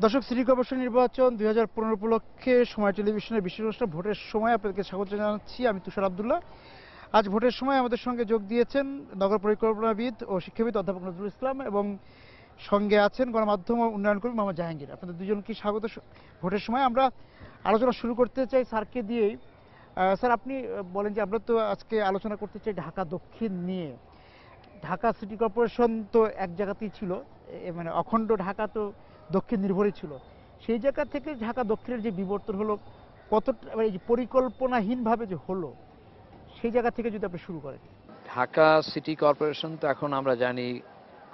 দর্শক, city corporation নির্বাচন 2015 উপলক্ষে সময় টেলিভিশনের বিশেষ অনুষ্ঠান ভোটের সময় আপনাদেরকে স্বাগত জানাচ্ছি। আমি তুষার আব্দুল্লাহ। আজ ভোটের সময় আমাদের সঙ্গে যোগ দিয়েছেন নগর পরিকল্পনাবিদ ও শিক্ষাবিদ অধ্যাপক নজরুল ইসলাম এবং সঙ্গে আছেন গণমাধ্যম ও উন্নয়ন কর্মী মোহাম্মদ জাহাঙ্গীর। আপনাদের দুজনকে স্বাগত। ভোটের সময় আমরা আলোচনা শুরু করতে চাই স্যারকে দিয়েই। স্যার, আপনি বলেন যে আমরা তো আজকে আলোচনা করতে চাই ঢাকা দক্ষিণ নিয়ে। ঢাকা সিটি কর্পোরেশন তো এক জায়গাতেই ছিল, মানে অখণ্ড ঢাকা তো দক্ষিণ নির্ভরই ছিল। সেই জায়গা থেকে ঢাকা দক্ষিণের যে বিবর্তন হলো, কতটা মানে পরিকল্পনাহীনভাবে যে হলো, সেই জায়গা থেকে যদি আপনি শুরু করেন। ঢাকা সিটি কর্পোরেশন তো এখন আমরা জানি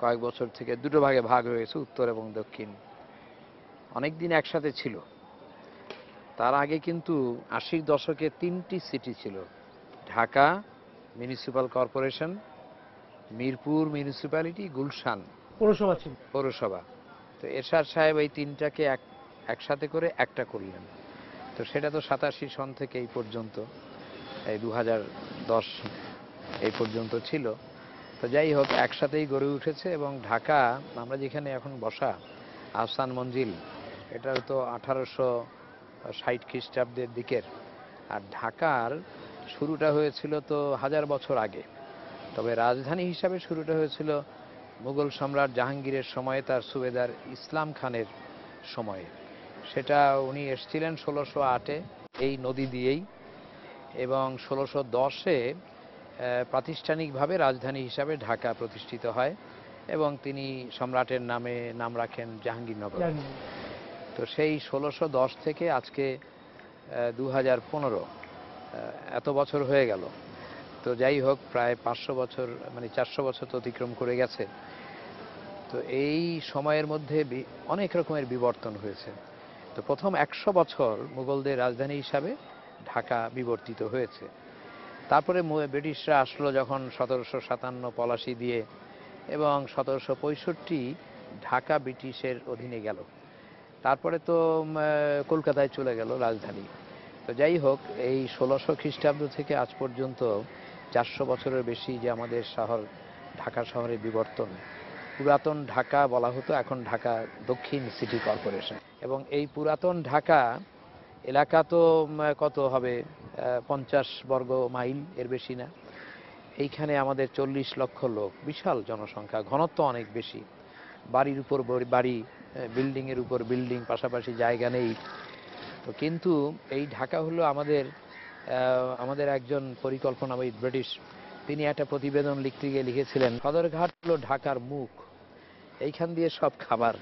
কয়েক বছর থেকে দুটো ভাগে ভাগ হয়েছে, উত্তর এবং দক্ষিণ। অনেক দিন একসাথে ছিল। তার আগে কিন্তু 80-র দশকে 3টি সিটি ছিল: Dhaka municipal corporation, Mirpur municipality, Gulshan পৌরসভা ছিল। পৌরসভা। তো এরশাদ সাহেব এই তিনটাকে একসাথে করে একটা করলেন। তো সেটা তো 87 সন থেকে এই পর্যন্ত, এই 2010 এই পর্যন্ত ছিল। তো যাই হোক, একসাথেই গড়ে উঠেছে। এবং ঢাকা, আমরা যেখানে এখন বসা আহসান মঞ্জিল, এটা তো 1860 খ্রিস্টাব্দের দিকের। আর ঢাকার শুরুটা হয়েছিল তো 1000 বছর আগে। তবে রাজধানী হিসাবে শুরুটা হয়েছিল মুঘল সম্রাট জাহাঙ্গীরের সময়ে, তার সুবেদার ইসলাম খানের সময়ে। সেটা উনি এসেছিলেন 1608-এ এই নদী দিয়েই, এবং 1610-এ প্রাতিষ্ঠানিকভাবে রাজধানী হিসাবে ঢাকা প্রতিষ্ঠিত হয় এবং তিনি সম্রাটের নামে নাম রাখেন জাহাঙ্গীরনগর। তো সেই 1610 থেকে আজকে 2015, এত বছর হয়ে গেল। তো যাই হোক, প্রায় 500 বছর, মানে 400 বছর তো অতিক্রম করে গেছে। তো এই সময়ের মধ্যে অনেক রকমের বিবর্তন হয়েছে। তো প্রথম 100 বছর মুঘলদের রাজধানী হিসাবে ঢাকা বিবর্তিত হয়েছে। তারপরে ব্রিটিশরা আসলো যখন 1757 পলাশি দিয়ে, এবং 1765 ঢাকা ব্রিটিশের অধীনে গেল। তারপরে তো কলকাতায় চলে গেল রাজধানী। তো যাই হোক, এই 1600 খ্রিস্টাব্দ থেকে আজ পর্যন্ত 400 বছরের বেশি যে আমাদের শহর ঢাকা শহরের বিবর্তন। পুরাতন ঢাকা বলা হতো, এখন ঢাকা দক্ষিণ সিটি কর্পোরেশন। এবং এই পুরাতন ঢাকা এলাকা তো কত হবে, 50 বর্গ মাইল, এর বেশি না। এইখানে আমাদের 40 লক্ষ লোক, বিশাল জনসংখ্যা, ঘনত্ব অনেক বেশি, বাড়ির উপর বাড়ি, বিল্ডিংয়ের উপর বিল্ডিং, পাশাপাশি জায়গা নেই। তো কিন্তু এই ঢাকা হলো আমাদের একজন পরিকল্পনাবিদ ব্রিটিশ, তিনি একটা প্রতিবেদন লিখতে গিয়ে লিখেছিলেন, সদরঘাট হলো ঢাকার মুখ, এইখান দিয়ে সব খাবার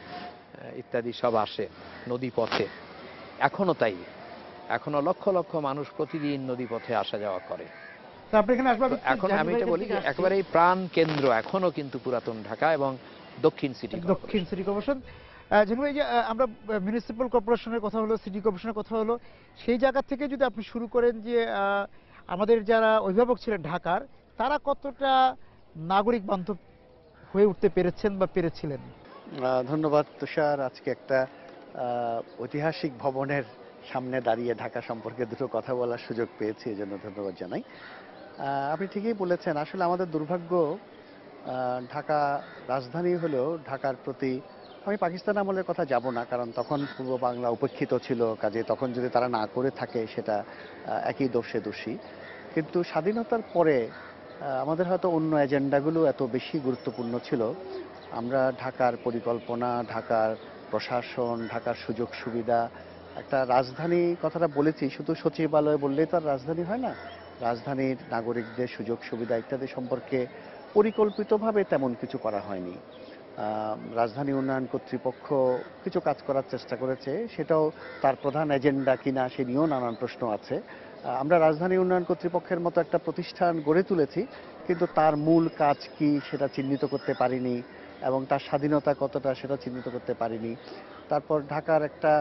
ইত্যাদি সব আসে নদী পথে। এখনো তাই, এখনো লক্ষ লক্ষ মানুষ প্রতিদিন নদী পথে আসা যাওয়া করে। এখন আমি এটা বলি যে একেবারে প্রাণ কেন্দ্র এখনো কিন্তু পুরাতন ঢাকা এবং দক্ষিণ সিটি কর্পোরেশন। যেমন এই যে আমরা মিউনিসিপ্যাল কর্পোরেশনের কথা হলো, সিটি কর্পোরেশনের কথা হলো, সেই জায়গা থেকে যদি আপনি শুরু করেন যে আমাদের যারা অভিভাবক ছিলেন ঢাকার, তারা কতটা নাগরিক বান্ধব হয়ে উঠতে পেরেছেন বা পেরেছিলেন? ধন্যবাদ তুষার। আজকে একটা ঐতিহাসিক ভবনের সামনে দাঁড়িয়ে ঢাকা সম্পর্কে দুটো কথা বলার সুযোগ পেয়েছি, এজন্য ধন্যবাদ জানাই। আপনি ঠিকই বলেছেন, আসলে আমাদের দুর্ভাগ্য, ঢাকা রাজধানী হলেও ঢাকার প্রতি, আমি পাকিস্তান আমলের কথা যাব না, কারণ তখন পূর্ব বাংলা উপেক্ষিত ছিল, কাজে তখন যদি তারা না করে থাকে সেটা একই দোষে দোষী। কিন্তু স্বাধীনতার পরে আমাদের হয়তো অন্য এজেন্ডাগুলো এত বেশি গুরুত্বপূর্ণ ছিল। আমরা ঢাকার পরিকল্পনা, ঢাকার প্রশাসন, ঢাকার সুযোগ সুবিধা, একটা রাজধানী কথাটা বলেছি, শুধু সচিবালয় বললেই তো আর রাজধানী হয় না। রাজধানীর নাগরিকদের সুযোগ সুবিধা ইত্যাদি সম্পর্কে পরিকল্পিতভাবে তেমন কিছু করা হয়নি। রাজধানী উন্নয়ন কর্তৃপক্ষ কিছু কাজ করার চেষ্টা করেছে, সেটাও তার প্রধান এজেন্ডা কিনা সে নিয়েও নানান প্রশ্ন আছে। আমরা রাজধানী উন্নয়ন কর্তৃপক্ষের মতো একটা প্রতিষ্ঠান গড়ে তুলেছি, কিন্তু তার মূল কাজ কি সেটা চিহ্নিত করতে পারিনি, এবং তার স্বাধীনতা কতটা সেটা চিহ্নিত করতে পারিনি। তারপর ঢাকার একটা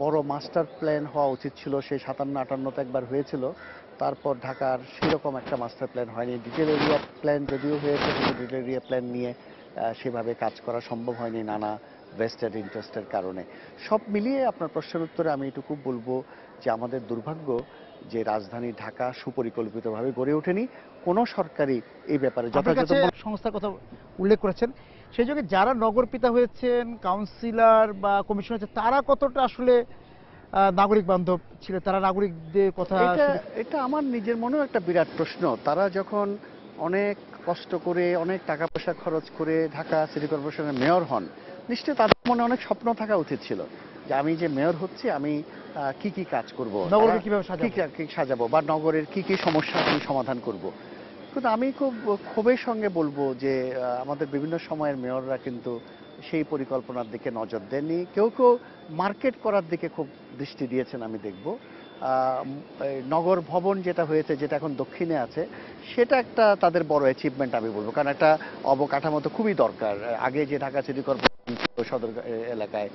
বড় মাস্টার প্ল্যান হওয়া উচিত ছিল, সেই 57-58তে একবার হয়েছিল। তারপর ঢাকার সেরকম একটা মাস্টার প্ল্যান হয়নি। ডিটেল এরিয়া প্ল্যান যদিও হয়েছে, কিন্তু ডিটেল এরিয়া প্ল্যান নিয়ে সেভাবে কাজ করা সম্ভব হয়নি নানা ভেস্টেড ইন্টারেস্টের কারণে। সব মিলিয়ে আপনার প্রশ্নের উত্তরে আমি এটুকু বলবো যে আমাদের দুর্ভাগ্য যে রাজধানী ঢাকা সুপরিকল্পিতভাবে গড়ে ওঠেনি। কোনো সরকারি এই ব্যাপারে যথাযথ সংস্থার কথা উল্লেখ করেছেন, সেই যোগে যারা নগরপিতা হয়েছেন, কাউন্সিলর বা কমিশনার হয়েছে, তারা কতটা আসলে নাগরিক বান্ধব ছিল, তারা নাগরিকদের কথা এটা এটা আমার নিজের মনেও একটা বিরাট প্রশ্ন। তারা যখন অনেক কষ্ট করে অনেক টাকা পয়সা খরচ করে ঢাকা সিটি কর্পোরেশনের মেয়র হন, নিশ্চয়ই তাদের মনে অনেক স্বপ্ন থাকা উচিত ছিল যে আমি যে মেয়র হচ্ছি আমি কি কি কাজ করব, নগরকে কিভাবে সাজাবো। কি সাজাবো বা নগরের কি কি সমস্যা আমি সমাধান করব। কিন্তু আমি খুব ক্ষোভের সঙ্গে বলবো যে আমাদের বিভিন্ন সময়ের মেয়ররা কিন্তু সেই পরিকল্পনার দিকে নজর দেননি। কেউ কেউ মার্কেট করার দিকে খুব দৃষ্টি দিয়েছেন আমি দেখব। এই নগর ভবন যেটা হয়েছে, যেটা এখন দক্ষিণে আছে, সেটা একটা তাদের বড় অ্যাচিভমেন্ট আমি বলবো, কারণ একটা অবকাঠামো তো খুবই দরকার। আগে যে ঢাকা সিটি কর্পোরেশন সদর এলাকায়,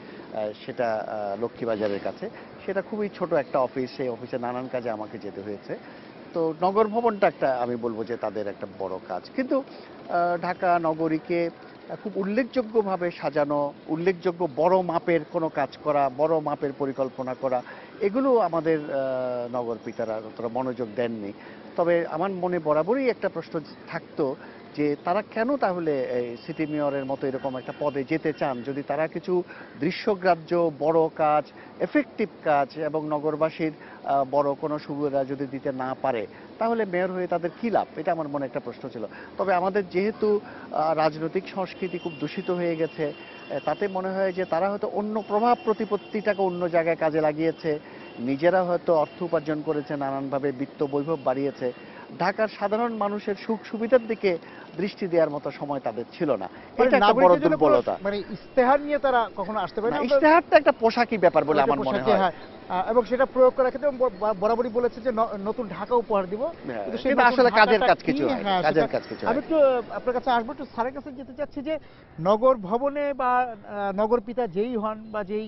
সেটা লক্ষ্মীবাজারের কাছে, সেটা খুবই ছোট একটা অফিস। সেই অফিসে নানান কাজে আমাকে যেতে হয়েছে। তো নগর ভবনটা একটা আমি বলবো যে তাদের একটা বড় কাজ। কিন্তু ঢাকা নগরীকে খুব উল্লেখযোগ্যভাবে সাজানো, উল্লেখযোগ্য বড় মাপের কোনো কাজ করা, বড় মাপের পরিকল্পনা করা, এগুলো আমাদের নগর পিতারা অতটা মনোযোগ দেননি। তবে আমার মনে বরাবরই একটা প্রশ্ন থাকতো যে তারা কেন তাহলে সিটি মেয়রের মতো এরকম একটা পদে যেতে চান, যদি তারা কিছু দৃশ্যগ্রাহ্য বড় কাজ, এফেক্টিভ কাজ এবং নগরবাসীর বড় কোনো সুবিধা যদি দিতে না পারে, তাহলে মেয়র হয়ে তাদের কী লাভ? এটা আমার মনে একটা প্রশ্ন ছিল। তবে আমাদের যেহেতু রাজনৈতিক সংস্কৃতি খুব দূষিত হয়ে গেছে, তাতে মনে হয় যে তারা হয়তো অন্য প্রভাব প্রতিপত্তিটাকে অন্য জায়গায় কাজে লাগিয়েছে, নিজেরা হয়তো অর্থ উপার্জন করেছে, নানানভাবে বিত্ত বৈভব বাড়িয়েছে। ঢাকার সাধারণ মানুষের সুখ সুবিধার দিকে দৃষ্টি দেওয়ার মতো সময় তাদের ছিল না। এটা একটা বড় নাগরিকদের জন্য কোনো দুর্বলতা। মানে ইস্তেহার নিয়ে তারা কখনো আসতে পারে না, না। ইশতেহারটা একটা পোশাকি ব্যাপার বলে আমার মনে হয়। এবং সেটা প্রয়োগ করার ক্ষেত্রে বরাবরই বলেছে যে নতুন ঢাকা উপহার দিব। হ্যাঁ, সেই কিন্তু নতুন আসলে কাজের ঢাকাটা কাজ কি? কিছু হয় না, হ্যাঁ, কাজের সেটা কাজ কিছু আমি হয় না। একটু আপনার কাছে আসবো, একটু স্যারের কাছে যেতে চাচ্ছি যে নগর ভবনে বা নগর পিতা যেই হন বা যেই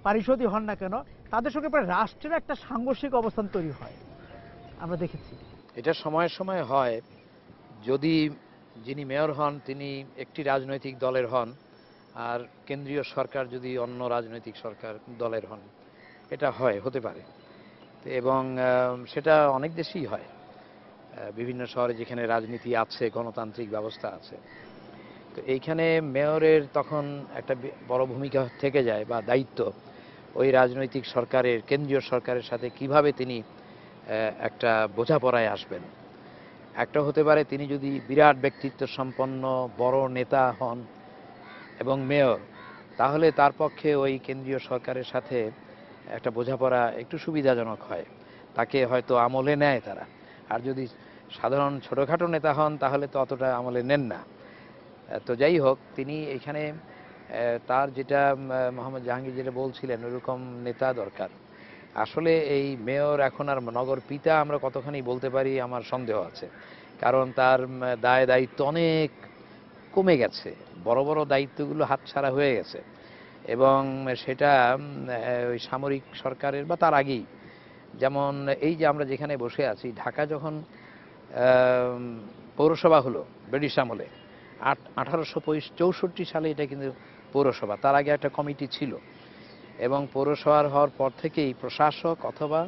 পারিষদই হন না কেন, তাদের সঙ্গে প্রায় রাষ্ট্রের একটা সাংঘর্ষিক অবস্থান তৈরি হয়, আমরা দেখেছি। এটা সময়ে সময়ে হয়। যদি যিনি মেয়র হন তিনি একটি রাজনৈতিক দলের হন, আর কেন্দ্রীয় সরকার যদি অন্য রাজনৈতিক সরকার দলের হন, এটা হয়, হতে পারে। এবং সেটা অনেক দেশেই হয়। বিভিন্ন শহরে যেখানে রাজনীতি আছে, গণতান্ত্রিক ব্যবস্থা আছে, তো এইখানে মেয়রের তখন একটা বড় ভূমিকা থেকে যায় বা দায়িত্ব, ওই রাজনৈতিক সরকারের, কেন্দ্রীয় সরকারের সাথে কিভাবে তিনি একটা বোঝাপড়ায় আসবেন। একটা হতে পারে তিনি যদি বিরাট ব্যক্তিত্ব সম্পন্ন বড় নেতা হন এবং মেয়র, তাহলে তার পক্ষে ওই কেন্দ্রীয় সরকারের সাথে একটা বোঝাপড়া একটু সুবিধাজনক হয়, তাকে হয়তো আমলে নেয় তারা। আর যদি সাধারণ ছোটোখাটো নেতা হন তাহলে তো অতটা আমলে নেন না। তো যাই হোক, তিনি এখানে তার যেটা মোহাম্মদ জাহাঙ্গীর যেটা বলছিলেন, ওইরকম নেতা দরকার। আসলে এই মেয়র এখন আর নগর পিতা আমরা কতখানি বলতে পারি আমার সন্দেহ আছে, কারণ তার দায় দায়িত্ব অনেক কমে গেছে, বড় বড় দায়িত্বগুলো হাতছাড়া হয়ে গেছে। এবং সেটা ওই সামরিক সরকারের বা তার আগেই, যেমন এই যে আমরা যেখানে বসে আছি, ঢাকা যখন পৌরসভা হলো ব্রিটিশ আমলে 1864 সালে, এটা কিন্তু পৌরসভা, তার আগে একটা কমিটি ছিল। এবং পৌরসভার হওয়ার পর থেকেই প্রশাসক অথবা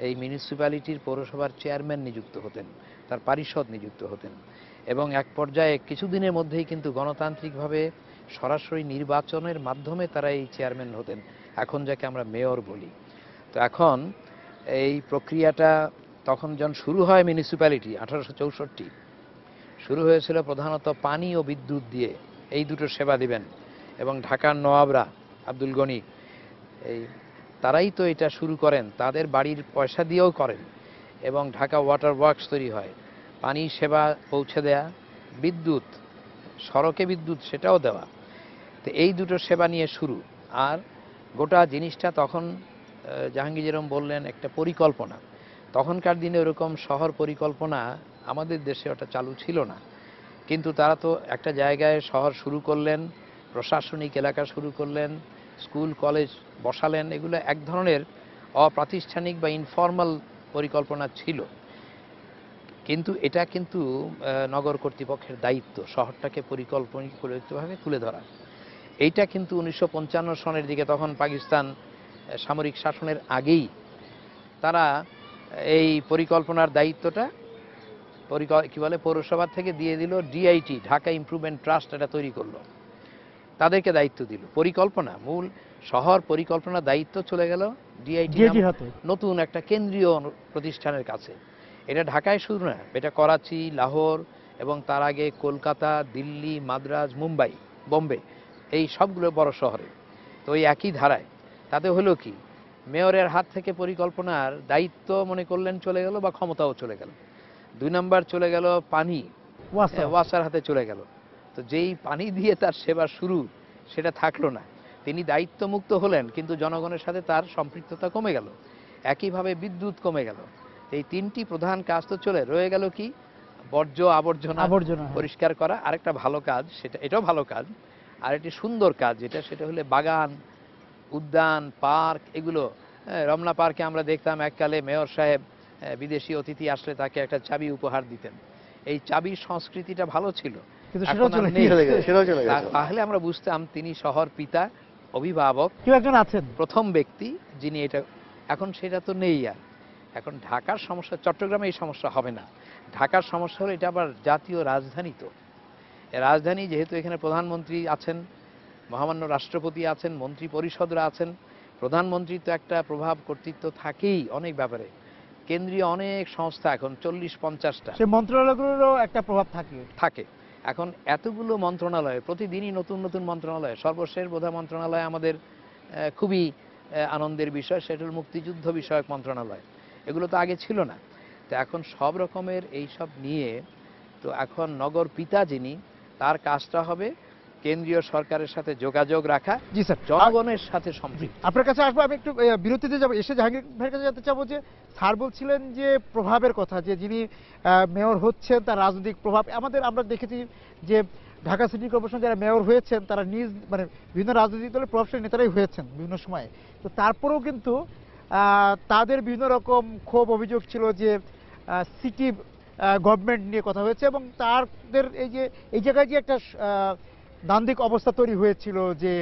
এই মিউনিসিপ্যালিটির পৌরসভার চেয়ারম্যান নিযুক্ত হতেন, তার পারিষদ নিযুক্ত হতেন। এবং এক পর্যায়ে কিছুদিনের মধ্যেই কিন্তু গণতান্ত্রিকভাবে সরাসরি নির্বাচনের মাধ্যমে তারা এই চেয়ারম্যান হতেন, এখন যাকে আমরা মেয়র বলি। তো এখন এই প্রক্রিয়াটা তখন যখন শুরু হয় মিউনিসিপ্যালিটি 1864 শুরু হয়েছিল প্রধানত পানি ও বিদ্যুৎ দিয়ে, এই দুটো সেবা দিবেন। এবং ঢাকার নওয়াবরা আব্দুল গনি, এই তারাই তো এটা শুরু করেন, তাদের বাড়ির পয়সা দিয়েও করেন। এবং ঢাকা ওয়াটার ওয়ার্কস তৈরি হয়, পানি সেবা পৌঁছে দেয়া, বিদ্যুৎ, সড়কে বিদ্যুৎ সেটাও দেওয়া। তো এই দুটো সেবা নিয়ে শুরু। আর গোটা জিনিসটা তখন জাহাঙ্গীর যেরকম বললেন একটা পরিকল্পনা, তখনকার দিনে ওরকম শহর পরিকল্পনা আমাদের দেশে ওটা চালু ছিল না। কিন্তু তারা তো একটা জায়গায় শহর শুরু করলেন, প্রশাসনিক এলাকা শুরু করলেন, স্কুল কলেজ বসালেন, এগুলো এক ধরনের অপ্রাতিষ্ঠানিক বা ইনফর্মাল পরিকল্পনা ছিল। কিন্তু এটা কিন্তু নগর কর্তৃপক্ষের দায়িত্ব শহরটাকে পরিকল্পিতভাবে তুলে ধরা। এইটা কিন্তু 1955 সনের দিকে, তখন পাকিস্তান সামরিক শাসনের আগেই তারা এই পরিকল্পনার দায়িত্বটা কি বলে পৌরসভা থেকে দিয়ে দিল ডিআইটি, ঢাকা ইমপ্রুভমেন্ট ট্রাস্ট, এটা তৈরি করলো, তাদেরকে দায়িত্ব দিল। পরিকল্পনা, মূল শহর পরিকল্পনা দায়িত্ব চলে গেল ডিআইটি ডিআইটির হাতে। নতুন একটা কেন্দ্রীয় প্রতিষ্ঠানের কাছে। এটা ঢাকায় শুধু না, এটা করাচি, লাহোর এবং তার আগে কলকাতা, দিল্লি, মাদ্রাজ, মুম্বাই, বোম্বে, এই সবগুলো বড় শহরে। তো ওই একই ধারায় তাতে হলো কি, মেয়রের হাত থেকে পরিকল্পনার দায়িত্ব মনে করলেন চলে গেল, বা ক্ষমতাও চলে গেল। 2 নাম্বার চলে গেল পানি, ওয়াসার হাতে চলে গেল। তো যেই পানি দিয়ে তার সেবা শুরু, সেটা থাকলো না। তিনি দায়িত্বমুক্ত হলেন, কিন্তু জনগণের সাথে তার সম্পৃক্ততা কমে গেল। একইভাবে বিদ্যুৎ কমে গেল। এই 3টি প্রধান কাজ তো চলে রয়ে গেল কি, বর্জ্য আবর্জনা হ্যাঁ। পরিষ্কার করা। আরেকটা ভালো কাজ, এটাও ভালো কাজ, আর একটি সুন্দর কাজ সেটা হলো বাগান, উদ্যান, পার্ক, এগুলো। রমনা পার্কে আমরা দেখতাম এককালে মেয়র সাহেব বিদেশি অতিথি আসলে তাকে একটা চাবি উপহার দিতেন। এই চাবির সংস্কৃতিটা ভালো ছিল, কিন্তু এখন সেটাও আর নেই। সেটাও চলে গেছে। তাহলে আমরা বুঝতাম তিনি শহর পিতা, অভিভাবক, কেউ একজন আছেন, প্রথম ব্যক্তি যিনি এটা। এখন সেটা তো নেই আর। এখন ঢাকার সমস্যা, চট্টগ্রামে এই সমস্যা হবে না। ঢাকার সমস্যা হলো এটা আবার জাতীয় রাজধানী। তো রাজধানী যেহেতু, এখানে প্রধানমন্ত্রী আছেন, মহামান্য রাষ্ট্রপতি আছেন, মন্ত্রী পরিষদরা আছেন, প্রধানমন্ত্রী তো একটা প্রভাব কর্তৃত্ব থাকেই অনেক ব্যাপারে। কেন্দ্রীয় অনেক সংস্থা, এখন 40-50টা সেই মন্ত্রণালয়গুলোরও একটা প্রভাব থাকে। এখন এতগুলো মন্ত্রণালয়, প্রতিদিনই নতুন নতুন মন্ত্রণালয়। সর্বশেষ বোধহয় মন্ত্রণালয় আমাদের খুবই আনন্দের বিষয়, সেটা হল মুক্তিযুদ্ধ বিষয়ক মন্ত্রণালয়। এগুলো তো আগে ছিল না। তো এখন সব রকমের এইসব নিয়ে, তো এখন নগর পিতা যিনি, তার কাজটা হবে কেন্দ্রীয় সরকারের সাথে যোগাযোগ রাখা, জি স্যার, জনগণের সাথে সম্পৃক্ত। আপনার কাছে আসবো। আমি একটু বিরতিতে যাবো, এসে জাহাঙ্গীর ভাইয়ের কাছে জানতে চাবো যে স্যার বলছিলেন যে প্রভাবের কথা, যে যিনি মেয়র হচ্ছেন তার রাজনৈতিক প্রভাব। আমরা দেখেছি যে ঢাকা সিটি কর্পোরেশন যারা মেয়র হয়েছেন তারা মানে বিভিন্ন রাজনৈতিক দলের প্রভাবশালী নেতারাই হয়েছেন বিভিন্ন সময়ে। তো তারপরেও কিন্তু তাদের বিভিন্ন রকম ক্ষোভ অভিযোগ ছিল যে সিটি গভর্নমেন্ট নিয়ে কথা হয়েছে, এবং তাদের এই জায়গায় যে একটা দ্বান্দ্বিক অবস্থা তৈরি হয়েছিল যে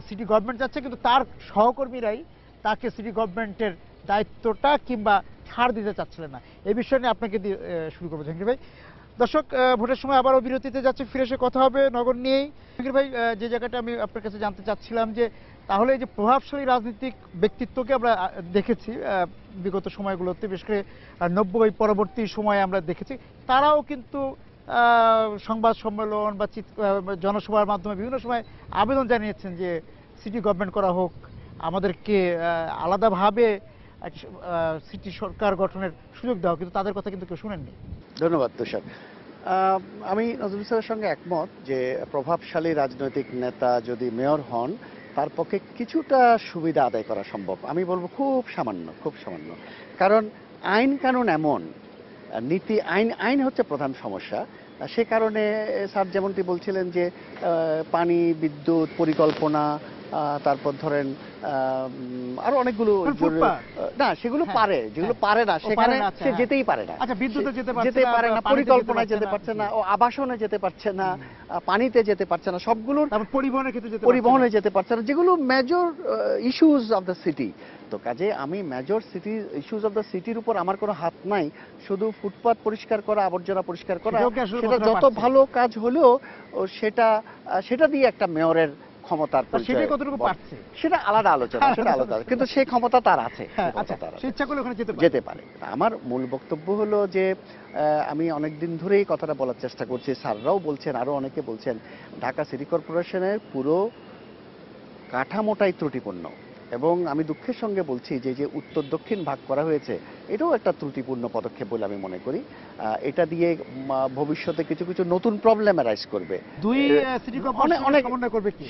সিটি গভর্নমেন্ট যাচ্ছে, কিন্তু তার সহকর্মীরাই তাকে সিটি গভর্নমেন্টের দায়িত্বটা কিংবা ছাড় দিতে চাচ্ছিলেন না। এই বিষয় নিয়ে আপনাকে দিয়ে শুরু করবো জাহাঙ্গীর ভাই। দর্শক, ভোটের সময় আবারও বিরতিতে যাচ্ছে, ফিরে এসে কথা হবে নগর নিয়েই। জাহাঙ্গীর ভাই, যে জায়গাটা আমি আপনার কাছে জানতে চাচ্ছিলাম যে তাহলে এই যে প্রভাবশালী রাজনৈতিক ব্যক্তিত্বকে আমরা দেখেছি বিগত সময়গুলোতে, বিশেষ করে 90 পরবর্তী সময়ে আমরা দেখেছি, তারাও কিন্তু সংবাদ সম্মেলন বা জনসভার মাধ্যমে বিভিন্ন সময় আবেদন জানিয়েছেন যে সিটি গভর্নমেন্ট করা হোক, আমাদেরকে আলাদাভাবে সিটি সরকার গঠনের সুযোগ দেওয়া, কিন্তু তাদের কথা কিন্তু কেউ শুনেননি। ধন্যবাদ তুষার। আমি নজরুল স্যারের সঙ্গে একমত যে প্রভাবশালী রাজনৈতিক নেতা যদি মেয়র হন, তার পক্ষে কিছুটা সুবিধা আদায় করা সম্ভব। আমি বলবো খুব সামান্য, খুব সামান্য। কারণ আইন কানুন এমন, নীতি আইন হচ্ছে প্রধান সমস্যা। সে কারণে স্যার যেমনটি বলছিলেন যে পানি, বিদ্যুৎ, পরিকল্পনা, তারপর ধরেন আরো অনেকগুলো, না সেগুলো পারে, যেগুলো পারে না সেখানে সে যেতেই পারে না। যেতে পারে না, পরিকল্পনায় যেতে পারছে না, ও আবাসনে যেতে পারছে না, পানিতে যেতে পারছে না, সবগুলোর পরিবহনে যেতে পারছে না, যেগুলো major issues of the city. তো কাজে আমি major city issues of the সিটির উপর আমার কোনো হাত নাই। শুধু ফুটপাত পরিষ্কার করা, আবর্জনা পরিষ্কার করা, সেটা যত ভালো কাজ হলেও সেটা দিয়ে একটা মেয়রের ক্ষমতার সেটা আলাদা আলোচনা, সেটা আলাদা, কিন্তু সেই ক্ষমতা তার আছে, যেতে পারে। আমার মূল বক্তব্য হলো যে আমি অনেকদিন ধরেই কথাটা বলার চেষ্টা করছি, স্যাররাও বলছেন, আরো অনেকে বলছেন, ঢাকা সিটি কর্পোরেশনের পুরো কাঠামোটাই ত্রুটিপূর্ণ। এবং আমি দুঃখের সঙ্গে বলছি যে উত্তর দক্ষিণ ভাগ করা হয়েছে, এটাও একটা ত্রুটিপূর্ণ পদক্ষেপ বলে আমি মনে করি। এটা দিয়ে ভবিষ্যতে কিছু কিছু নতুন প্রবলেম অ্যারাইজ করবে,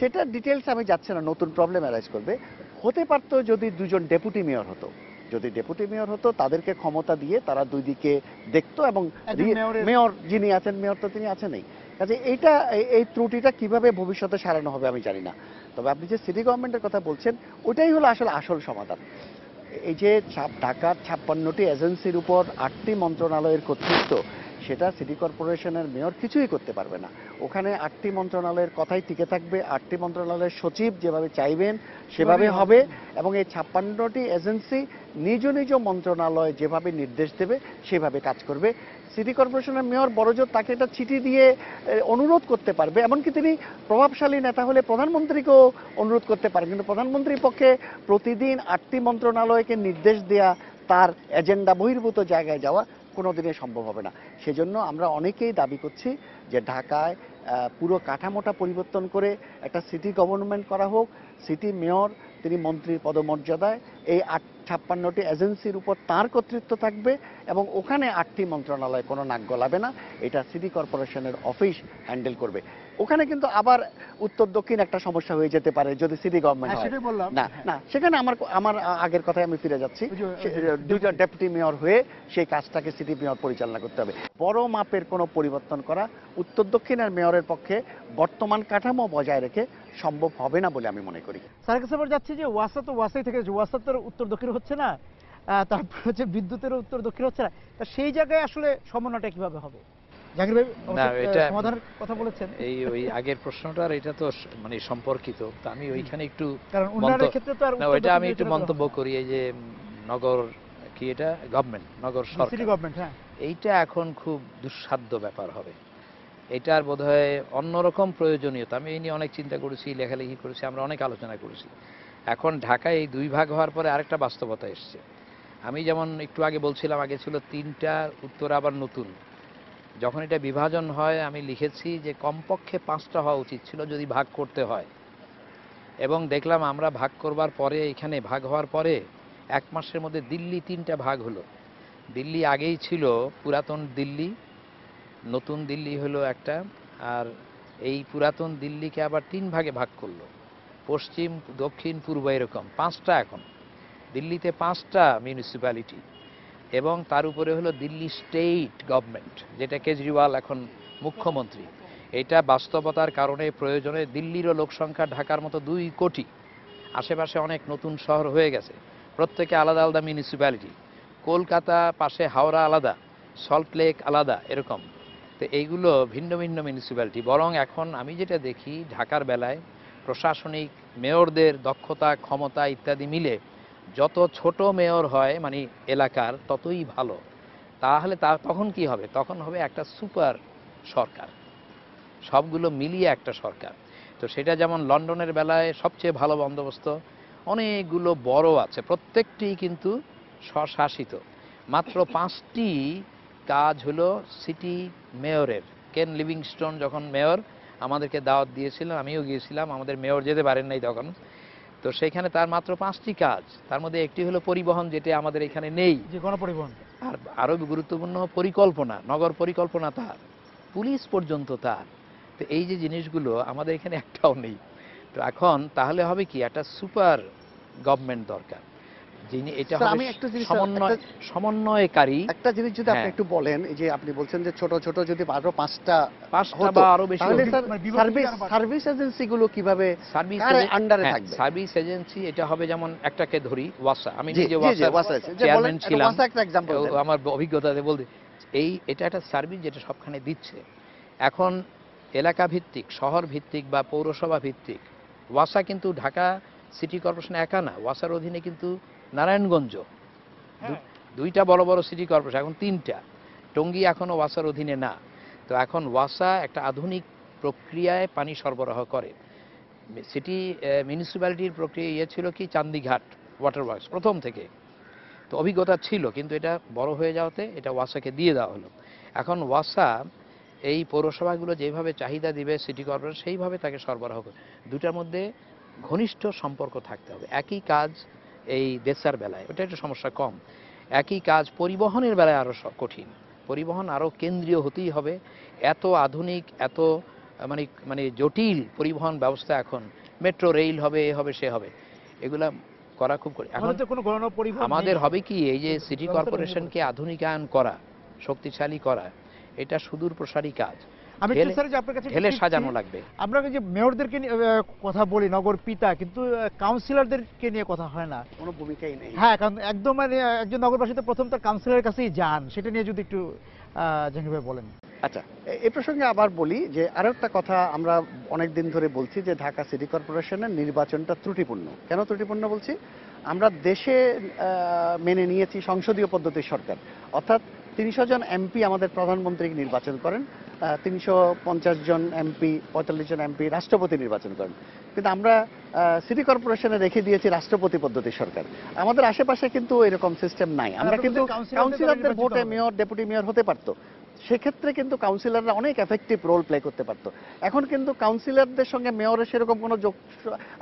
সেটা ডিটেলস আমি যাচ্ছি না। নতুন প্রবলেম অ্যারাইজ করবে। হতে পারতো যদি দুজন ডেপুটি মেয়র হতো, যদি ডেপুটি মেয়র হতো, তাদেরকে ক্ষমতা দিয়ে তারা দুই দিকে দেখতো, এবং মেয়র যিনি আছেন, মেয়র তো তিনি আছেনই। কাজে এই ত্রুটিটা কিভাবে ভবিষ্যতে সারানো হবে আমি জানি না। তবে আপনি যে সিটি গভর্নমেন্টের কথা বলছেন, ওটাই হলো আসলে আসল সমাধান। এই যে ঢাকার 56টি এজেন্সির উপর 8টি মন্ত্রণালয়ের কর্তৃত্ব, সেটা সিটি কর্পোরেশনের মেয়র কিছুই করতে পারবে না। ওখানে 8টি মন্ত্রণালয়ের কথাই টিকে থাকবে, 8টি মন্ত্রণালয়ের সচিব যেভাবে চাইবেন সেভাবে হবে, এবং এই 56টি এজেন্সি নিজ নিজ মন্ত্রণালয় যেভাবে নির্দেশ দেবে সেভাবে কাজ করবে। সিটি কর্পোরেশনের মেয়র বড়জোর তাকে একটা চিঠি দিয়ে অনুরোধ করতে পারবে, এমনকি তিনি প্রভাবশালী নেতা হলে প্রধানমন্ত্রীকেও অনুরোধ করতে পারেন, কিন্তু প্রধানমন্ত্রীর পক্ষে প্রতিদিন 8টি মন্ত্রণালয়কে নির্দেশ দেয়া, তার এজেন্ডা বহির্ভূত জায়গায় যাওয়া কোনোদিনই সম্ভব হবে না। সেজন্য আমরা অনেকেই দাবি করছি যে ঢাকায় পুরো কাঠামোটা পরিবর্তন করে একটা সিটি গভর্নমেন্ট করা হোক। সিটি মেয়র তিনি মন্ত্রীর পদমর্যাদায়, এই 56টি এজেন্সির উপর তার কর্তৃত্ব থাকবে এবং ওখানে 8টি মন্ত্রণালয় কোনো নাক গলাবে না, এটা সিটি কর্পোরেশনের অফিস হ্যান্ডেল করবে। ওখানে কিন্তু আবার উত্তর দক্ষিণ একটা সমস্যা হয়ে যেতে পারে যদি সিটি গভর্নমেন্ট হয়। না না, সেখানে আমার আগের কথায় আমি ফিরে যাচ্ছি, দুইটা ডেপুটি মেয়র হয়ে সেই কাজটাকে সিটি মেয়র পরিচালনা করতে হবে। বড় মাপের কোনো পরিবর্তন করা উত্তর দক্ষিণের মেয়রের পক্ষে বর্তমান কাঠামো বজায় রেখে সম্ভব হবে না বলে আমি মনে করি। স্যার কাছে আবার যাচ্ছি যে ওয়াসা তো ওয়াসাই থেকে যাচ্ছে, ওয়াসা তো উত্তর দক্ষিণ হচ্ছে না, তারপর হচ্ছে বিদ্যুতেরও উত্তর দক্ষিণ হচ্ছে না, তা সেই জায়গায় আসলে সমন্বয়টা কিভাবে হবে? জাকির ভাই সমাধানের কথা বলেছেন, ওই আগের প্রশ্নটা আর এটা তো মানে সম্পর্কিত, তো আমি ওইখানে একটু কারণ উন্নয়নের ক্ষেত্রে তো আর ওইটা আমি একটু মন্তব্য করি। এই যে নগর কি এটা গভর্নমেন্ট, নগর সরকার, সিটি গভর্নমেন্ট, হ্যাঁ, এইটা এখন খুব দুঃসাধ্য ব্যাপার হবে। এটার বোধহয় অন্যরকম প্রয়োজনীয়তা, আমি এই নিয়ে অনেক চিন্তা করেছি, লেখালেখি করেছি, আমরা অনেক আলোচনা করেছি। এখন ঢাকায় এই 2 ভাগ হওয়ার পরে আরেকটা বাস্তবতা এসছে। আমি যেমন একটু আগে বলছিলাম, আগে ছিল 3টা, উত্তর আবার নতুন। যখন এটা বিভাজন হয় আমি লিখেছি যে কমপক্ষে 5টা হওয়া উচিত ছিল যদি ভাগ করতে হয়, এবং দেখলাম আমরা ভাগ করবার পরে, এখানে ভাগ হওয়ার পরে 1 মাসের মধ্যে দিল্লি 3টা ভাগ হলো। দিল্লি আগেই ছিল পুরাতন দিল্লি, নতুন দিল্লি হলো একটা, আর এই পুরাতন দিল্লিকে আবার 3 ভাগে ভাগ করলো, পশ্চিম দক্ষিণ পূর্ব, এরকম 5টা। এখন দিল্লিতে 5টা মিউনিসিপ্যালিটি, এবং তার উপরে হলো দিল্লি স্টেট গভর্নমেন্ট, যেটা কেজরিওয়াল এখন মুখ্যমন্ত্রী। এটা বাস্তবতার কারণে প্রয়োজনে দিল্লিরও লোকসংখ্যা ঢাকার মতো 2 কোটি, আশেপাশে অনেক নতুন শহর হয়ে গেছে, প্রত্যেকে আলাদা আলাদা মিউনিসিপ্যালিটি। কলকাতা পাশে হাওড়া আলাদা, সল্ট লেক আলাদা, এরকম। তো এইগুলো ভিন্ন ভিন্ন মিউনিসিপ্যালিটি। বরং এখন আমি যেটা দেখি ঢাকার বেলায় প্রশাসনিক মেয়রদের দক্ষতা, ক্ষমতা ইত্যাদি মিলে যত ছোট মেয়র হয় মানে এলাকার, ততই ভালো। তাহলে তখন কি হবে? তখন হবে একটা সুপার সরকার, সবগুলো মিলিয়ে একটা সরকার। তো সেটা যেমন লন্ডনের বেলায় সবচেয়ে ভালো বন্দোবস্ত, অনেকগুলো বড় আছে, প্রত্যেকটি কিন্তু স্বশাসিত। মাত্র 5টি কাজ হলো সিটি মেয়রের। কেন লিভিংস্টোন যখন মেয়র আমাদেরকে দাওয়াত দিয়েছিল, আমিও গিয়েছিলাম, আমাদের মেয়র যেতে পারেন নাই তখন। তো সেখানে তার মাত্র 5টি কাজ, তার মধ্যে একটি হলো পরিবহন, যেটা আমাদের এখানে নেই, যে গণপরিবহন। আর আরো গুরুত্বপূর্ণ পরিকল্পনা, নগর পরিকল্পনা তার, পুলিশ পর্যন্ত তার। তো এই যে জিনিসগুলো আমাদের এখানে একটাও নেই। তো এখন তাহলে হবে কি, একটা সুপার গভর্নমেন্ট দরকার, যিনি এটা হবে সমন্বয়কারী। একটা জিনিস যদি আপনি একটু বলেন, যে আপনি বলছেন যে ছোট ছোট যদি আরো 5টা বা আরো বেশি, তাহলে সার্ভিস এজেন্সিগুলো কিভাবে আন্ডারে থাকবে? সার্ভিস এজেন্সি এটা হবে, যেমন একটাকে ধরি ওয়াসা, আমি নিজে ওয়াসার চেয়ারম্যান ছিলাম, আমার অভিজ্ঞতাতে বলতে, এটা একটা সার্ভিস যেটা সবখানে দিচ্ছে। এখন এলাকা ভিত্তিক, শহর ভিত্তিক বা পৌরসভা ভিত্তিক ওয়াসা কিন্তু ঢাকা সিটি কর্পোরেশন একা না, ওয়াসার অধীনে কিন্তু নারায়ণগঞ্জ 2টা বড় বড় সিটি কর্পোরেশন, এখন 3টা। টঙ্গী এখনো ওয়াসার অধীনে না। তো এখন ওয়াসা একটা আধুনিক প্রক্রিয়ায় পানি সরবরাহ করে। সিটি মিউনিসিপ্যালিটির প্রক্রিয়া ছিল কি, চান্দিঘাট ওয়াটার ওয়ার্কস প্রথম থেকে, তো অভিজ্ঞতা ছিল, কিন্তু এটা বড় হয়ে যাওয়াতে এটা ওয়াসাকে দিয়ে দেওয়া হলো। এখন ওয়াসা এই পৌরসভাগুলো যেভাবে চাহিদা দিবে সিটি কর্পোরেশন সেইভাবে তাকে সরবরাহ করে। দুটার মধ্যে ঘনিষ্ঠ সম্পর্ক থাকতে হবে। একই কাজ এই দেশার বেলায় ওটা একটু সমস্যা কম, একই কাজ পরিবহনের বেলায় আরও কঠিন। পরিবহন আরও কেন্দ্রীয় হতেই হবে। এত আধুনিক, এত মানে জটিল পরিবহন ব্যবস্থা, এখন মেট্রো রেল হবে, এ হবে, সে হবে, এগুলা করা খুব কঠিন। এখন আমাদের হবে কি, এই যে সিটি কর্পোরেশনকে আধুনিকায়ন করা, শক্তিশালী করা, এটা সুদূর প্রসারী কাজ, আমি স্যার যে আপনার কাছে ঢেলে সাজানো লাগবে। আমরা যে মেয়রদেরকে কথা বলি, নগর পিতা, কিন্তু কাউন্সিলরদেরকে নিয়ে কথা হয় না, কোনো ভূমিকাই নেই। হ্যাঁ, কারণ একদম মানে একজন নগরবাসী তো প্রথম তার কাউন্সিলরের কাছেই যান, সেটা নিয়ে যদি একটু জাহাঙ্গীর ভাই বলেন। আচ্ছা, এই প্রসঙ্গে আবার বলি যে আরো একটা কথা আমরা অনেক দিন ধরে বলছি যে ঢাকা সিটি কর্পোরেশনের নির্বাচনটা ত্রুটিপূর্ণ। কেন ত্রুটিপূর্ণ বলছি? আমরা দেশে মেনে নিয়েছি সংসদীয় পদ্ধতির সরকার, অর্থাৎ ৩০০ জন এমপি আমাদের প্রধানমন্ত্রী নির্বাচন করেন, ৩৫০ জন এমপি, ৪৫ জন এমপি রাষ্ট্রপতি নির্বাচন করেন। কিন্তু আমরা সিটি কর্পোরেশনে রেখে দিয়েছি রাষ্ট্রপতি পদ্ধতির সরকার। আমাদের আশেপাশে কিন্তু এরকম সিস্টেম নাই। আমরা কিন্তু কাউন্সিলরদের ভোটে মেয়র, ডেপুটি মেয়র হতে পারতো। সেক্ষেত্রে কিন্তু কাউন্সিলররা অনেক এফেক্টিভ রোল প্লে করতে পারতো। এখন কিন্তু কাউন্সিলরদের সঙ্গে মেয়রের সেরকম কোনো যোগ,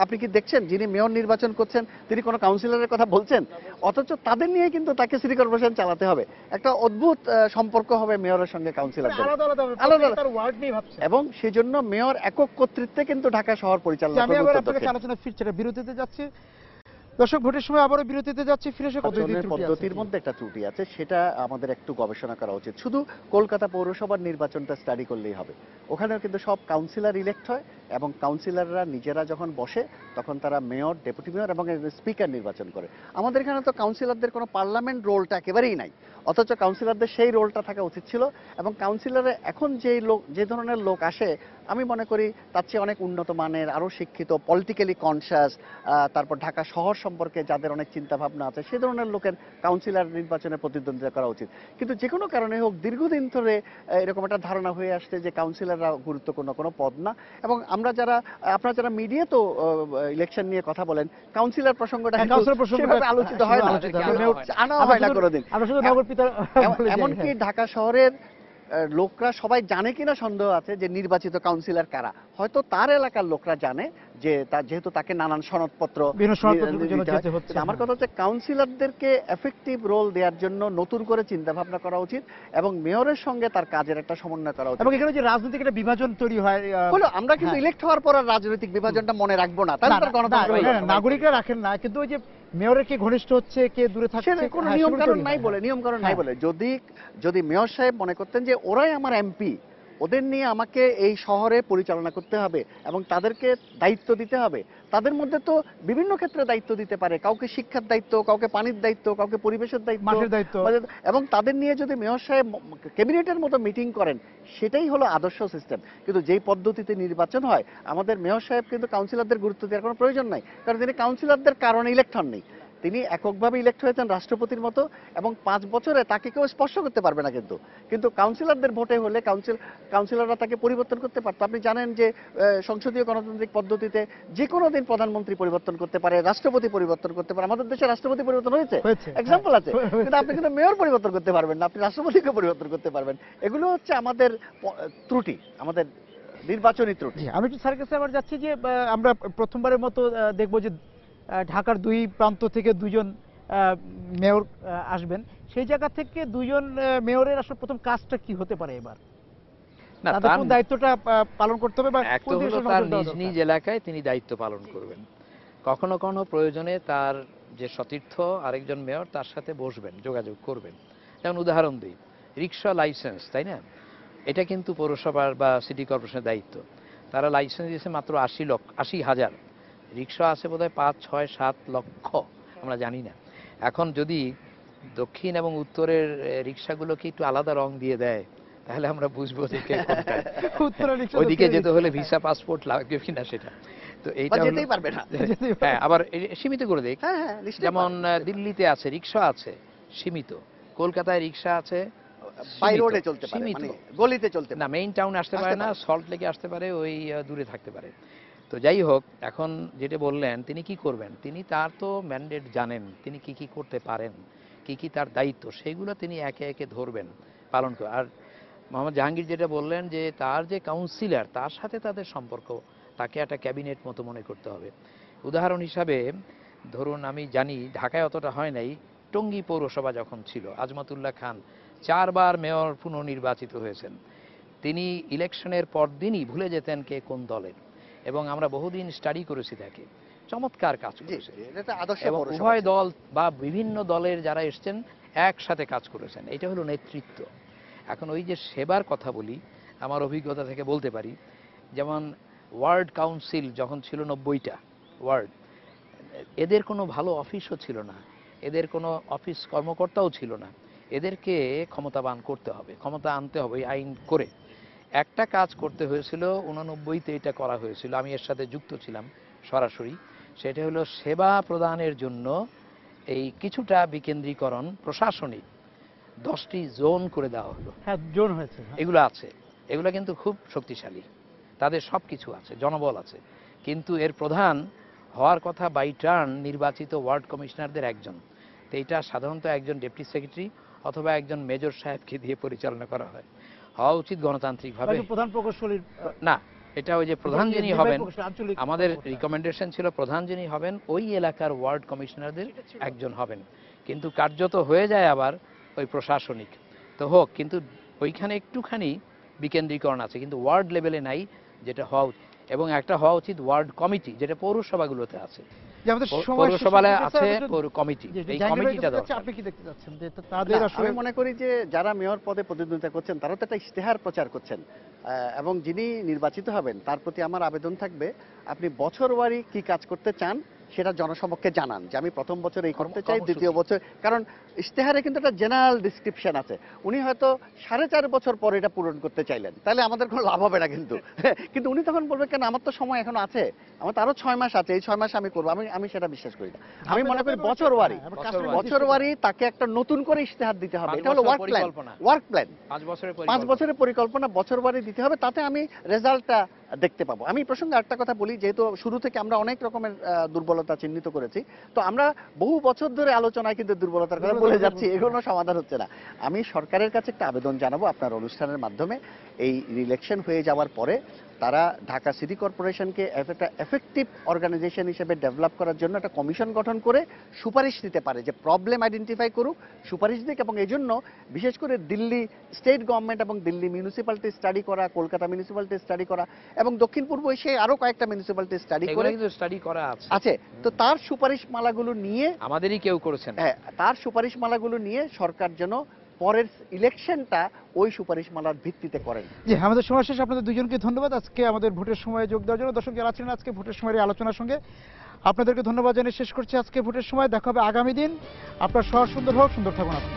আপনি কি দেখছেন যিনি মেয়র নির্বাচন করছেন তিনি কোনো কাউন্সিলরের কথা বলছেন? অথচ তাদের নিয়ে কিন্তু তাকে সিটি কর্পোরেশন চালাতে হবে। একটা অদ্ভুত সম্পর্ক হবে মেয়রের সঙ্গে কাউন্সিলরদের, আলাদা এবং সেজন্য মেয়র একক কর্তৃত্বে কিন্তু ঢাকা শহর পরিচালনা আমি আবার করবে। আপনার কাছে আলোচনা ফিরছে, বিরতিতে যাচ্ছি দর্শক, ভোটের সময় আবারও বিরতিতে যাচ্ছি, ফিরে এসে পদ্ধতির মধ্যে একটা ত্রুটি আছে, সেটা আমাদের একটু গবেষণা করা উচিত। শুধু কলকাতা পৌরসভার নির্বাচনটা স্টাডি করলেই হবে। ওখানেও কিন্তু সব কাউন্সিলর ইলেক্ট হয় এবং কাউন্সিলররা নিজেরা যখন বসে তখন তারা মেয়র, ডেপুটি মেয়র এবং স্পিকার নির্বাচন করে। আমাদের এখানে তো কাউন্সিলরদের কোনো পার্লামেন্ট রোলটা একেবারেই নাই, অথচ কাউন্সিলরদের সেই রোলটা থাকা উচিত ছিল। এবং কাউন্সিলরে এখন যে ধরনের লোক আসে আমি মনে করি তার চেয়ে অনেক উন্নত মানের, আরও শিক্ষিত, পলিটিক্যালি কনসাস, তারপর ঢাকা শহর সম্পর্কে যাদের অনেক চিন্তা ভাবনা আছে সে ধরনের লোকের কাউন্সিলর নির্বাচনে প্রতিদ্বন্দ্বিতা করা উচিত। কিন্তু যে কোনো কারণে হোক দীর্ঘদিন ধরে এরকম একটা ধারণা হয়ে আসছে যে কাউন্সিলররা গুরুত্বপূর্ণ কোনো পদ না। এবং আমরা আপনারা যারা মিডিয়া তো ইলেকশন নিয়ে কথা বলেন, কাউন্সিলর প্রসঙ্গটা সেভাবে আলোচিত হয় না, আনা হয় না কোনোদিন। এমনকি ঢাকা শহরের লোকরা সবাই জানে কিনা সন্দেহ আছে যে নির্বাচিত কাউন্সিলর কারা। হয়তো তার এলাকার লোকরা জানে যে যেহেতু তাকে নানান সনদপত্র দিতে হয়। আমার কথা হচ্ছে কাউন্সিলরদেরকে এফেক্টিভ রোল দেওয়ার জন্য নতুন করে চিন্তা ভাবনা করা উচিত এবং মেয়রের সঙ্গে তার কাজের একটা সমন্বয় করা উচিত। এবং এখানে যে রাজনৈতিক একটা বিভাজন তৈরি হয় হলো, আমরা কিন্তু ইলেক্ট হওয়ার পর আর রাজনৈতিক বিভাজনটা মনে রাখবো না, তাহলে তার গণতন্ত্র নাগরিকরা রাখেন না, কিন্তু ওই যে মেয়রের কে ঘনিষ্ঠ হচ্ছে, কে দূরে থাকছে, কোনো নিয়মকানুন নাই বলে যদি মেয়র সাহেব মনে করতেন যে ওরাই আমার এমপি, ওদের নিয়ে আমাকে এই শহরে পরিচালনা করতে হবে এবং তাদেরকে দায়িত্ব দিতে হবে, তাদের মধ্যে তো বিভিন্ন ক্ষেত্রে দায়িত্ব দিতে পারে, কাউকে শিক্ষার দায়িত্ব, কাউকে পানির দায়িত্ব, কাউকে পরিবেশের দায়িত্ব, এবং তাদের নিয়ে যদি মেয়র সাহেব ক্যাবিনেটের মতো মিটিং করেন সেটাই হলো আদর্শ সিস্টেম। কিন্তু যেই পদ্ধতিতে নির্বাচন হয় আমাদের মেয়র সাহেব কিন্তু কাউন্সিলরদের গুরুত্ব দেওয়ার কোনো প্রয়োজন নাই, কারণ তিনি কাউন্সিলরদের কারণে ইলেক্ট হননি। তিনি এককভাবে ইলেক্ট হয়েছেন রাষ্ট্রপতির মতো এবং 5 বছরে তাকে কেউ স্পর্শ করতে পারবে না। কিন্তু কাউন্সিলরদের ভোটে হলে কাউন্সিলররা তাকে পরিবর্তন করতে পারতো। আপনি জানেন যে সংসদীয় গণতান্ত্রিক পদ্ধতিতে যে কোনো দিন প্রধানমন্ত্রী পরিবর্তন করতে পারে, রাষ্ট্রপতি পরিবর্তন করতে পারে। আমাদের দেশে রাষ্ট্রপতি পরিবর্তন হয়েছে, এক্সাম্পল আছে, কিন্তু আপনি কিন্তু মেয়র পরিবর্তন করতে পারবেন না, আপনি রাষ্ট্রপতিকে পরিবর্তন করতে পারবেন। এগুলো হচ্ছে আমাদের ত্রুটি, আমাদের নির্বাচনী ত্রুটি। আমি একটু স্যারের কাছে আবার যাচ্ছি যে আমরা প্রথমবারের মতো দেখবো যে ঢাকার দুই প্রান্ত থেকে দুইজন মেয়র আসবেন, সেই জায়গা থেকে দুইজন মেয়রের আসলে প্রথম কাজটা কি হতে পারে এবার? না, তার দায়িত্বটা পালন করতে হবে বা তার নিজ নিজ এলাকায় তিনি দায়িত্ব পালন করবেন। কখনো কখনো প্রয়োজনে তার যে সতীর্থ আরেকজন মেয়র তার সাথে বসবেন, যোগাযোগ করবেন। যেমন উদাহরণ দিই, রিক্সা লাইসেন্স, তাই না, এটা কিন্তু পৌরসভার বা সিটি কর্পোরেশনের দায়িত্ব। তারা লাইসেন্স দিয়েছে মাত্র ৮০,০০০, রিক্সা আছে বোধহয় ৫, ৬, ৭ লক্ষ, আমরা জানি না। এখন যদি দক্ষিণ এবং উত্তরের রিক্সাগুলোকে একটু আলাদা রং দিয়ে দেয় তাহলে আমরা বুঝবো যে কে কোনটা। ওইদিকে যেতে হলে ভিসা পাসপোর্ট লাগবে কিনা সেটা তো এইটা যেতেই পারবে না। হ্যাঁ, আবার সীমিত করে দেখ, যেমন দিল্লিতে আছে রিক্সা আছে সীমিত, কলকাতায় রিক্সা আছে বাই রোডে চলতে পারে, মানে গলিতে চলতে না, মেইন টাউনে আসতে পারে না, সল্ট লেকে আসতে পারে, ওই দূরে থাকতে পারে। তো যাই হোক, এখন যেটা বললেন তিনি কি করবেন, তিনি তার তো ম্যান্ডেট জানেন, তিনি কি কি করতে পারেন, কি কি তার দায়িত্ব, সেইগুলো তিনি একে একে ধরবেন, পালন করবেন। আর মোহাম্মদ জাহাঙ্গীর যেটা বললেন যে তার যে কাউন্সিলর তার সাথে তাদের সম্পর্ক, তাকে একটা ক্যাবিনেট মতো মনে করতে হবে। উদাহরণ হিসাবে ধরুন, আমি জানি ঢাকায় অতটা হয় নাই, টঙ্গী পৌরসভা যখন ছিল আজমাতুল্লাহ খান 4 বার মেয়র পুনর্নির্বাচিত হয়েছেন, তিনি ইলেকশনের পরদিনই ভুলে যেতেন কে কোন দলের, এবং আমরা বহুদিন স্টাডি করেছি তাকে, চমৎকার কাজ করেছে। এবং উভয় দল বা বিভিন্ন দলের যারা এসছেন একসাথে কাজ করেছেন, এটা হলো নেতৃত্ব। এখন ওই যে সেবার কথা বলি, আমার অভিজ্ঞতা থেকে বলতে পারি, যেমন ওয়ার্ড কাউন্সিল যখন ছিল 90টা ওয়ার্ড, এদের কোনো ভালো অফিসও ছিল না, এদের কোনো অফিস কর্মকর্তাও ছিল না, এদেরকে ক্ষমতাবান করতে হবে, ক্ষমতা আনতে হবে এই আইন করে। একটা কাজ করতে হয়েছিল 89-তে, এটা করা হয়েছিল, আমি এর সাথে যুক্ত ছিলাম সরাসরি। সেটা হলো সেবা প্রদানের জন্য এই কিছুটা বিকেন্দ্রীকরণ, প্রশাসনিক 10টি জোন করে দেওয়া হলো। হ্যাঁ, জোন হয়েছে। এগুলো আছে, এগুলো কিন্তু খুব শক্তিশালী, তাদের সব কিছু আছে, জনবল আছে, কিন্তু এর প্রধান হওয়ার কথা বাই টার্ন নির্বাচিত ওয়ার্ড কমিশনারদের একজন। তো এটা সাধারণত একজন ডেপুটি সেক্রেটারি অথবা একজন মেজর সাহেবকে দিয়ে পরিচালনা করা হয়। হওয়া উচিত গণতান্ত্রিকভাবে। প্রধান প্রকৌশলীর না, এটা ওই যে প্রধান যিনি হবেন, আঞ্চলিক আমাদের রিকমেন্ডেশন ছিল প্রধান যিনি হবেন ওই এলাকার ওয়ার্ড কমিশনারদের একজন হবেন, কিন্তু কার্যত হয়ে যায় আবার ওই প্রশাসনিক। তো হোক, কিন্তু ওইখানে একটুখানি বিকেন্দ্রীকরণ আছে, কিন্তু ওয়ার্ড লেভেলে নাই, যেটা হওয়া উচিত। এবং একটা হওয়া উচিত ওয়ার্ড কমিটি, যেটা পৌরসভাগুলোতে আছে। যে আমাদের সময় পৌরসভায় শেষ হয়ে আছে গেছে, পৌর কমিটি, যে এই জাহাঙ্গীর ভাই কমিটিটা দেখতে চাচ্ছে, দরকার। আপনি কি দেখতে চাচ্ছেন যে তাদের না, আসলে আমি মনে করি যে যারা মেয়র পদে প্রতিদ্বন্দ্বিতা করছেন তারা তো একটা ইশতেহার প্রচার করছেন, এবং যিনি নির্বাচিত হবেন তার প্রতি আমার আবেদন থাকবে, আপনি বছরওয়ারি কি কাজ করতে চান সেটা জনসমক্ষে জানান, যে আমি প্রথম বছর এই করতে চাই, কর্মসূচি। দ্বিতীয় বছর, কারণ ইশতেহারে কিন্তু একটা জেনারেল ডিসক্রিপশন আছে। উনি হয়তো 4.5 বছর পরে এটা পূরণ করতে চাইলেন, তাহলে আমাদের কোনো লাভ হবে না কিন্তু। কিন্তু উনি তখন বলবেন, কেন আমার তো সময় এখন আছে, আমার তো আরো 6 মাস আছে, এই 6 মাস আমি করবো। আমি সেটা বিশ্বাস করি না। আমি মনে করি বছরওয়ারি, বছরওয়ারি তাকে একটা নতুন করে ইশতেহার দিতে হবে। এটা হলো ওয়ার্ক প্ল্যান, 5 বছরের পরিকল্পনা বছরওয়ারি দিতে হবে, তাতে আমি রেজাল্টটা দেখতে পাবো। আমি প্রসঙ্গে একটা কথা বলি, যেহেতু শুরু থেকে আমরা অনেক রকমের দুর্বলতা চিহ্নিত করেছি, তো আমরা বহু বছর ধরে আলোচনায় কিন্তু দুর্বলতার কথা বলে যাচ্ছি, এগুলো সমাধান হচ্ছে না। আমি সরকারের কাছে একটা আবেদন জানাবো আপনার অনুষ্ঠানের মাধ্যমে, এই ইলেকশন হয়ে যাওয়ার পরে তারা ঢাকা সিটি কর্পোরেশনকে একটা এফেক্টিভ অর্গানাইজেশন হিসেবে ডেভেলপ করার জন্য একটা কমিশন গঠন করে সুপারিশ দিতে পারে, যে প্রবলেম আইডেন্টিফাই করুক, সুপারিশ দিক, এবং এই জন্য বিশেষ করে দিল্লি স্টেট গভর্নমেন্ট এবং দিল্লি মিউনিসিপ্যালিটি স্টাডি করা, কলকাতা মিউনিসিপ্যালিটি স্টাডি করা, এবং দক্ষিণ পূর্ব এশিয়ায় আরো কয়েকটা মিউনিসিপ্যালিটি স্টাডি করে স্টাডি করা আছে। তো তার সুপারিশ মালাগুলো নিয়ে, আমাদেরই কেউ করেছেন, হ্যাঁ, তার সুপারিশ মালাগুলো নিয়ে সরকার যেন পরের ইলেকশনটা ওই সুপারিশ মালার ভিত্তিতে করেন। জি, আমাদের সময় শেষ। আপনাদের দুজনকে ধন্যবাদ আজকে আমাদের ভোটের সময়ে যোগ দেওয়ার জন্য। দর্শক যারা ছিলেন আজকে ভোটের সময়ের এই আলোচনার সঙ্গে, আপনাদেরকে ধন্যবাদ জানিয়ে শেষ করছি আজকে ভোটের সময়। দেখা হবে আগামী দিন। আপনার শহর সুন্দর হোক, সুন্দর থাকুন আপনি।